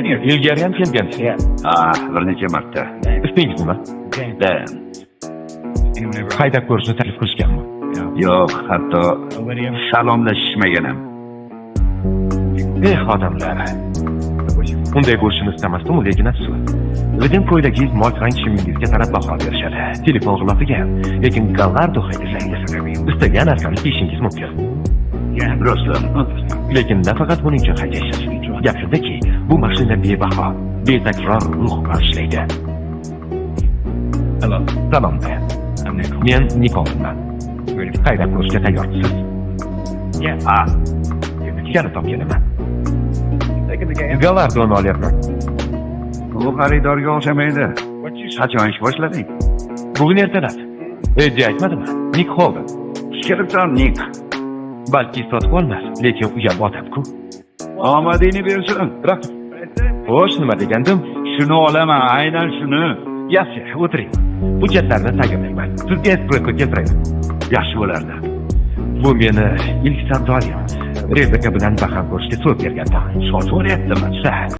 ilgari ham kelgansiz. Bir necha marta. Ismingiz nima? Haydab ko'rishni taklif qilishganmi? Yo'q, hatto salomlashishmagan ham. Odamlar. Unday bo'lishini istamasdim, lekin afsus. Lekin ko'ylagingiz mo'l shimingizga qarab baho berishadi. Telefon g'ilofiga ham. Lekin Gallardo haydasangiz, istagan narsani kiyishingiz mumkin. Rostdan. Lekin nafaqat buning uchun haydaysiz. Gap shundaki, bu mashina bebaho, bezakror ruh bag'ishlaydi. Salom. Men Nikolman. Haydab ko'rishga tayyormisiz? Yana topganman. Gallardoni olyapman. Bu xaridorga o'xshamaydi. Qachon ish boshlading? Bugun ertalab. Aytmadimmi? Nik Holden. Kiribsan, Nik. Balki sotib olmas, lekin uyam odam-ku. Omadingni bersin. Rahmat. Xo'sh, nima degandim? Shuni olaman, aynan shuni. Yaxshi, o'tiring. Hujjatlarni tayyorlayman. Sizga espresso keltirayman. Yaxshi bo'lardi. Bu meni ilk savdoyim. Rebeka bilan baham ko'rishga so'z bergandim. So'rayaptimi?